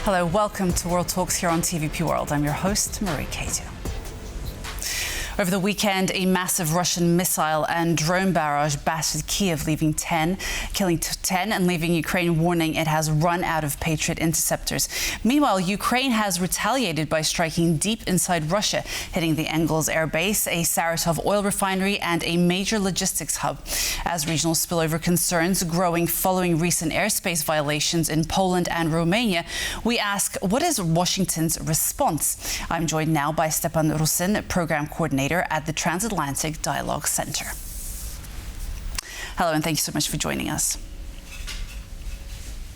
Hello, welcome to World Talks here on TVP World. I'm your host, Marie Kato. Over the weekend, a massive Russian missile and drone barrage battered Kyiv, killing 10 and leaving Ukraine warning it has run out of Patriot interceptors. Meanwhile, Ukraine has retaliated by striking deep inside Russia, hitting the Engels air base, a Saratov oil refinery and a major logistics hub. As regional spillover concerns growing following recent airspace violations in Poland and Romania, we ask, what is Washington's response? I'm joined now by Stepan Rusyn, program coordinator at the Transatlantic Dialogue Center. Hello, and thank you so much for joining us.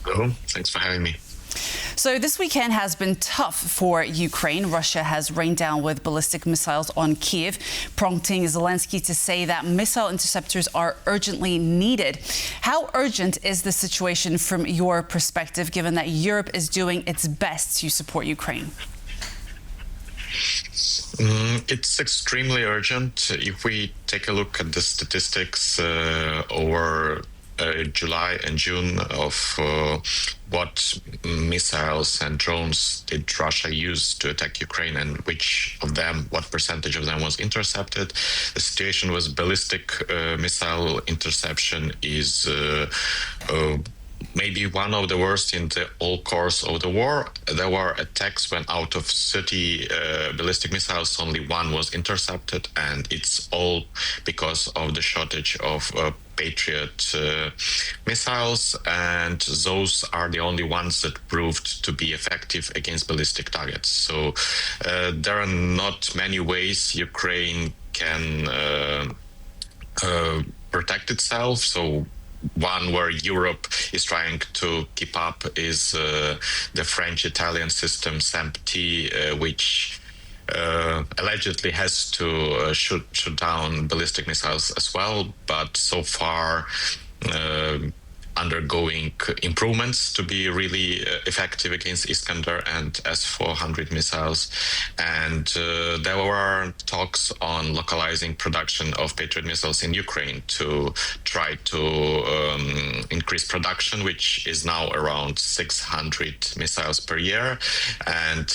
Hello, thanks for having me. So this weekend has been tough for Ukraine. Russia has rained down with ballistic missiles on Kyiv, prompting Zelensky to say that missile interceptors are urgently needed. How urgent is the situation from your perspective, given that Europe is doing its best to support Ukraine? It's extremely urgent. If we take a look at the statistics over July and June of what missiles and drones did Russia use to attack Ukraine and what percentage of them was intercepted, the situation with ballistic missile interception is maybe one of the worst in the whole course of the war. There were attacks when out of 30 ballistic missiles, only one was intercepted, and it's all because of the shortage of Patriot missiles, and those are the only ones that proved to be effective against ballistic targets. So there are not many ways Ukraine can protect itself. So one where Europe is trying to keep up is the French-Italian system SAMP-T, which allegedly has to shoot down ballistic missiles as well, but so far undergoing improvements to be really effective against Iskander and S-400 missiles. And there were talks on localizing production of Patriot missiles in Ukraine to try to increase production, which is now around 600 missiles per year. And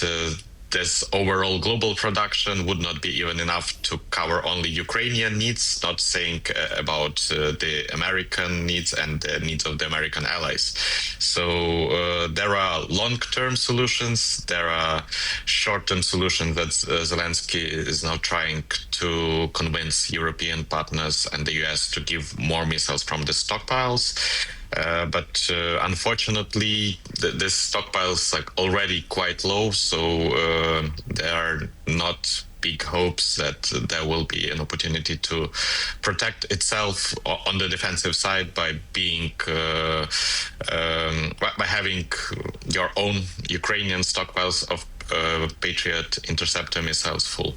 this overall global production would not be even enough to cover only Ukrainian needs, not saying about the American needs and the needs of the American allies. So there are long-term solutions, there are short-term solutions that Zelensky is now trying to convince European partners and the US to give more missiles from the stockpiles. But unfortunately, the stockpiles are already quite low, so there are not big hopes that there will be an opportunity to protect itself on the defensive side by being by having your own Ukrainian stockpiles of Patriot interceptor missiles full.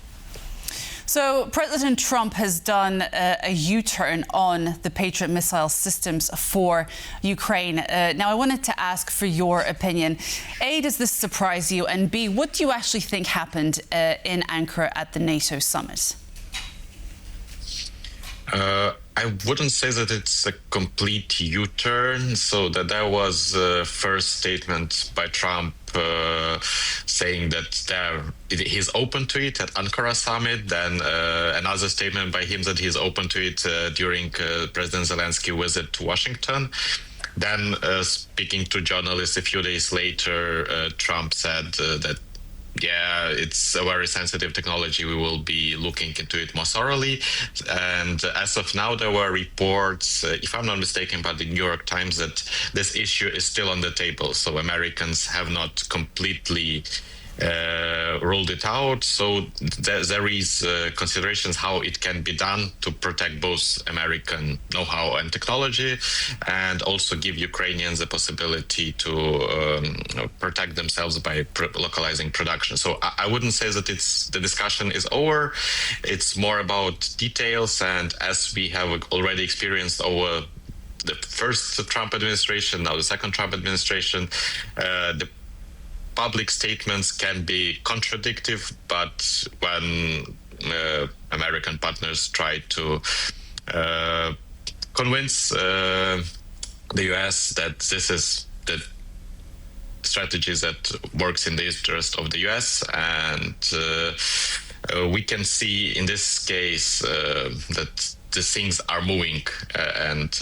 So President Trump has done a U-turn on the Patriot missile systems for Ukraine. Now, I wanted to ask for your opinion. A, does this surprise you? And B, what do you actually think happened in Ankara at the NATO summit? I wouldn't say that it's a complete U-turn. So that there was a first statement by Trump saying that he's open to it at Ankara summit. Then another statement by him that he's open to it during President Zelensky visit to Washington. Then speaking to journalists a few days later, Trump said that it's a very sensitive technology. We will be looking into it more thoroughly. And as of now, there were reports, if I'm not mistaken, by the New York Times, that this issue is still on the table. So Americans have not completely ruled it out. So there is considerations how it can be done to protect both American know-how and technology, and also give Ukrainians the possibility to protect themselves by localizing production. So I wouldn't say that the discussion is over. It's more about details, and as we have already experienced over the first Trump administration, now the second Trump administration, the public statements can be contradictory, but when American partners try to convince the US that this is the strategies that works in the interest of the US, and we can see in this case that the things are moving, and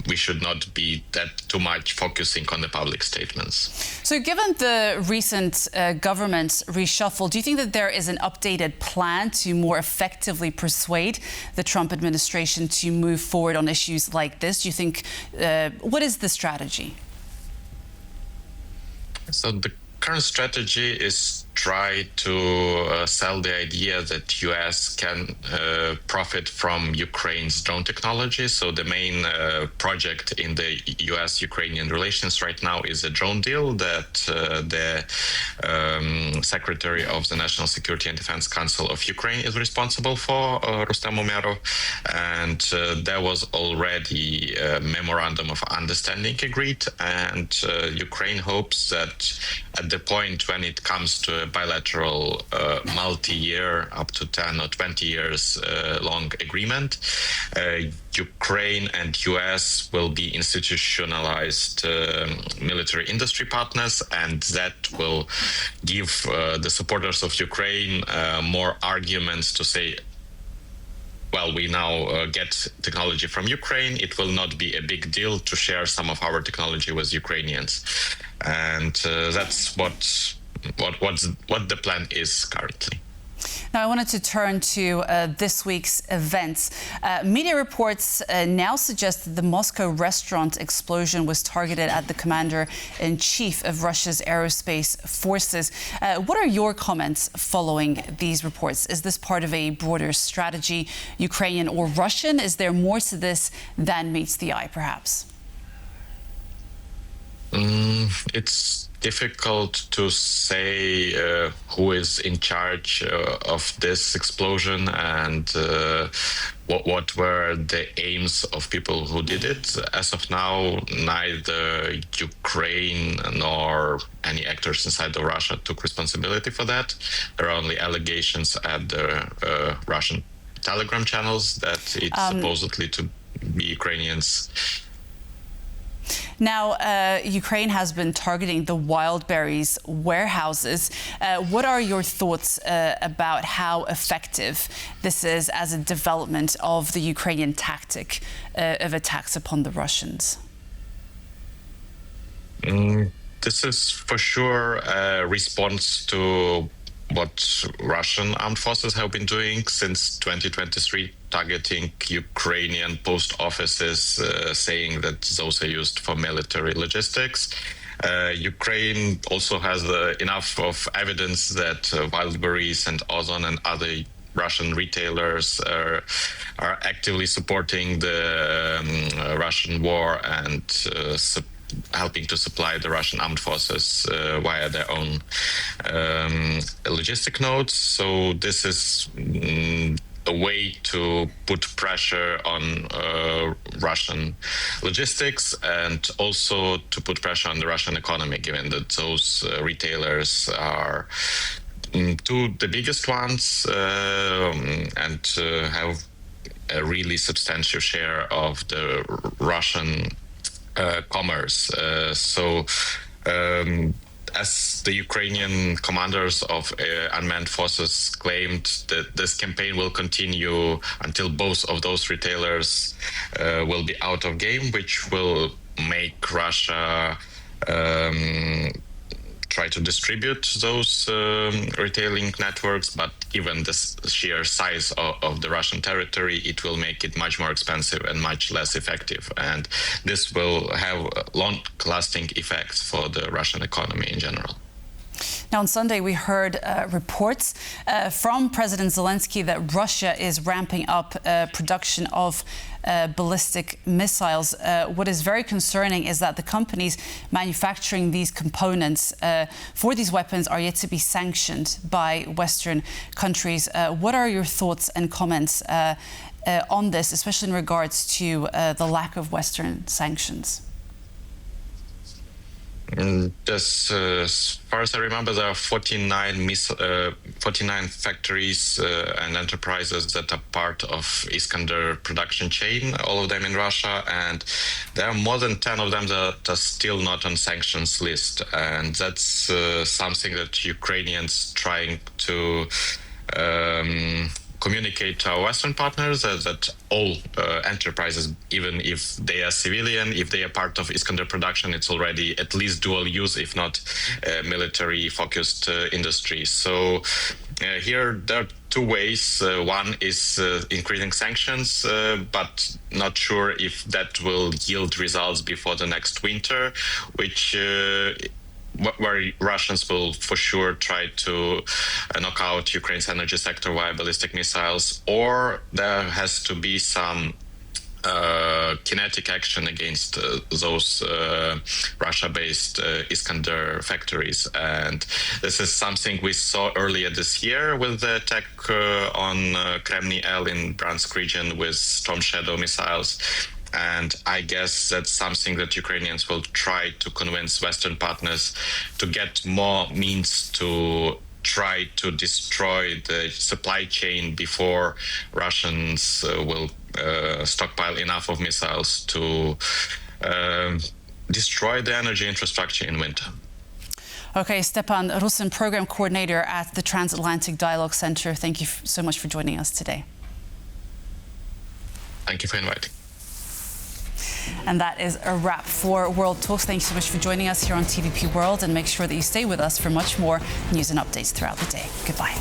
we should not be that too much focusing on the public statements. So given the recent government reshuffle, do you think that there is an updated plan to more effectively persuade the Trump administration to move forward on issues like this? Do you think, what is the strategy? So the current strategy is try to sell the idea that US can profit from Ukraine's drone technology. So the main project in the US-Ukrainian relations right now is a drone deal that the Secretary of the National Security and Defense Council of Ukraine is responsible for, Rustem Umerov. And there was already a memorandum of understanding agreed, and Ukraine hopes that at the point when it comes to a bilateral multi-year, up to 10 or 20 years long agreement, Ukraine and US will be institutionalized military industry partners, and that will give the supporters of Ukraine more arguments to say, well, we now get technology from Ukraine. It will not be a big deal to share some of our technology with Ukrainians, and that's what the plan is currently. Now, I wanted to turn to this week's events. Media reports now suggest that the Moscow restaurant explosion was targeted at the commander-in-chief of Russia's aerospace forces. What are your comments following these reports? Is this part of a broader strategy, Ukrainian or Russian? Is there more to this than meets the eye, perhaps? It's difficult to say who is in charge of this explosion and what were the aims of people who did it. As of now, neither Ukraine nor any actors inside of Russia took responsibility for that. There are only allegations at the Russian Telegram channels that it's supposedly to be Ukrainians. Now, Ukraine has been targeting the Wildberries warehouses. What are your thoughts about how effective this is as a development of the Ukrainian tactic of attacks upon the Russians? This is for sure a response to what Russian armed forces have been doing since 2023, targeting Ukrainian post offices, saying that those are used for military logistics. Ukraine also has enough of evidence that Wildberries and Ozon and other Russian retailers are actively supporting the Russian war and helping to supply the Russian armed forces via their own logistic nodes. So this is a way to put pressure on Russian logistics and also to put pressure on the Russian economy, given that those retailers are two the biggest ones and have a really substantial share of the Russian commerce. As the Ukrainian commanders of unmanned forces claimed, that this campaign will continue until both of those retailers will be out of game, which will make Russia try to distribute those retailing networks, but given the sheer size of the Russian territory, it will make it much more expensive and much less effective. And this will have long-lasting effects for the Russian economy in general. Now, on Sunday, we heard reports from President Zelensky that Russia is ramping up production of ballistic missiles. What is very concerning is that the companies manufacturing these components for these weapons are yet to be sanctioned by Western countries. What are your thoughts and comments on this, especially in regards to the lack of Western sanctions? As far as I remember, there are 49 factories and enterprises that are part of Iskander production chain, all of them in Russia, and there are more than 10 of them that are still not on sanctions list, and that's something that Ukrainians trying to communicate to our Western partners that all enterprises, even if they are civilian, if they are part of Iskander production, it's already at least dual use, if not military-focused industry. So here there are two ways. One is increasing sanctions, but not sure if that will yield results before the next winter, which where Russians will for sure try to knock out Ukraine's energy sector via ballistic missiles, or there has to be some kinetic action against those Russia-based Iskander factories. And this is something we saw earlier this year with the attack on Kremny L in Bryansk region with Storm Shadow missiles. And I guess that's something that Ukrainians will try to convince Western partners to get more means to try to destroy the supply chain before Russians will stockpile enough of missiles to destroy the energy infrastructure in winter. Okay, Stepan Rusyn, Program Coordinator at the Transatlantic Dialogue Center. Thank you so much for joining us today. Thank you for inviting. And that is a wrap for World Talks. Thank you so much for joining us here on TVP World, and make sure that you stay with us for much more news and updates throughout the day. Goodbye.